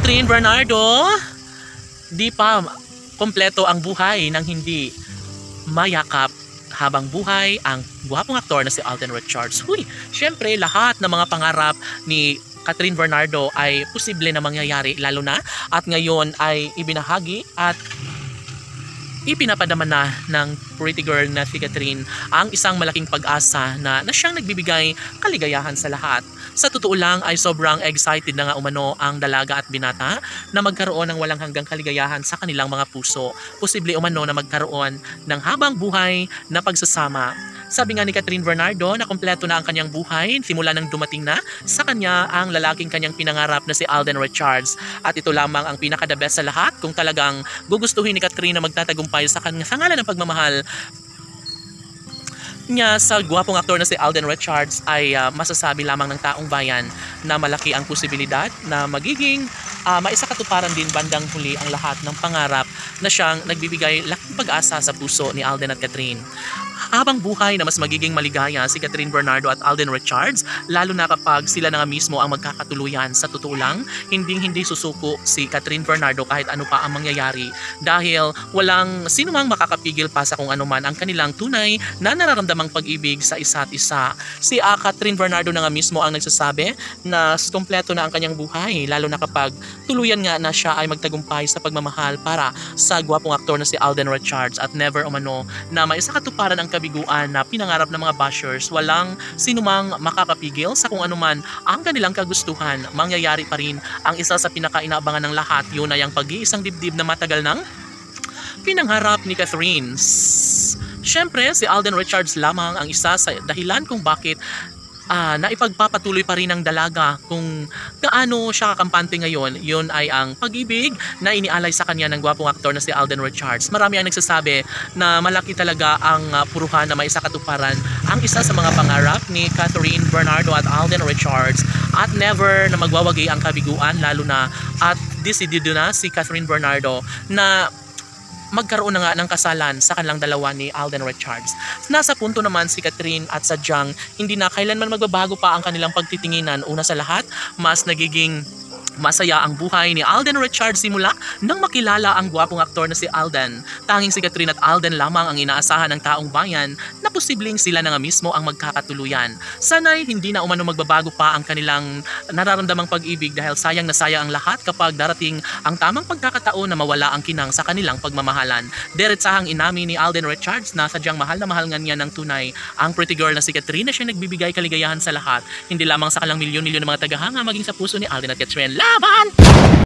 Catherine Bernardo, di pa kompleto ang buhay nang hindi mayakap habang buhay ang gwapong aktor na si Alden Richards. Huy, syempre lahat ng mga pangarap ni Catherine Bernardo ay posible na mangyayari, lalo na at ngayon ay ibinahagi at ipinapadama na ng pretty girl na si Catherine ang isang malaking pag-asa na siyang nagbibigay kaligayahan sa lahat. Sa totoo lang ay sobrang excited na nga umano ang dalaga at binata na magkaroon ng walang hanggang kaligayahan sa kanilang mga puso. Posible umano na magkaroon ng habang buhay na pagsasama. Sabi nga ni Catherine Bernardo na kompleto na ang kanyang buhay simula nang dumating na sa kanya ang lalaking kanyang pinangarap na si Alden Richards. At ito lamang ang pinaka-the best sa lahat kung talagang gugustuhin ni Catherine na magtatagumpay sa kanya sa ngalan ng pagmamahal niya sa gwapong aktor na si Alden Richards ay masasabi lamang ng taong bayan na malaki ang posibilidad na magiging maisakatuparan din bandang huli ang lahat ng pangarap na siyang nagbibigay laking pag-asa sa puso ni Alden at Catherine. Habang buhay na mas magiging maligaya si Catherine Bernardo at Alden Richards, lalo na kapag sila na nga mismo ang magkakatuluyan. Sa totoo lang, hindi susuko si Catherine Bernardo kahit ano pa ang mangyayari dahil walang sino mang makakapigil pa sa kung ano man ang kanilang tunay na nararamdamang pag-ibig sa isa't isa. Si Catherine Bernardo na nga mismo ang nagsasabi na kompleto na ang kanyang buhay, lalo na kapag tuluyan nga na siya ay magtagumpay sa pagmamahal para sa gwapong aktor na si Alden Richards at never umano na maisakatuparan ang kabiguan na pinangarap ng mga bashers. Walang sinumang makakapigil sa kung anuman ang kanilang kagustuhan. Mangyayari pa rin ang isa sa pinakainaabangan ng lahat, yun ay ang pag-iisang dibdib na matagal ng pinangarap ni Catherine. Siyempre, si Alden Richards lamang ang isa sa dahilan kung bakit na ipagpapatuloy pa rin ng dalaga kung gaano siya kakampante ngayon. Yun ay ang pag-ibig na inialay sa kanya ng gwapong aktor na si Alden Richards. Marami ang nagsasabi na malaki talaga ang puruhan na maisakatuparan ang isa sa mga pangarap ni Catherine Bernardo at Alden Richards at never na magwawagi ang kabiguan, lalo na at desidido na si Catherine Bernardo na magkaroon na nga ng kasalan sa kanilang dalawa ni Alden Richards. Nasa punto naman si Catherine at sadyang hindi na kailanman magbabago pa ang kanilang pagtitinginan. Una sa lahat, mas nagiging masaya ang buhay ni Alden Richards simula nang makilala ang gwapong aktor na si Alden. Tanging si Catherine at Alden lamang ang inaasahan ng taong bayan na posibleng sila na nga mismo ang magkakatuluyan. Sana'y hindi na umano magbabago pa ang kanilang nararamdamang pag-ibig dahil sayang na sayang ang lahat kapag darating ang tamang pagkakataon na mawala ang kinang sa kanilang pagmamahalan. Diretsahang inamin ni Alden Richards na sadyang mahal na mahal nga niya ng tunay ang pretty girl na si Catherine na siya nagbibigay kaligayahan sa lahat. Hindi lamang sa kalang milyon-milyon ng mga tagahanga maging sa puso ni Alden at Catherine. Laban!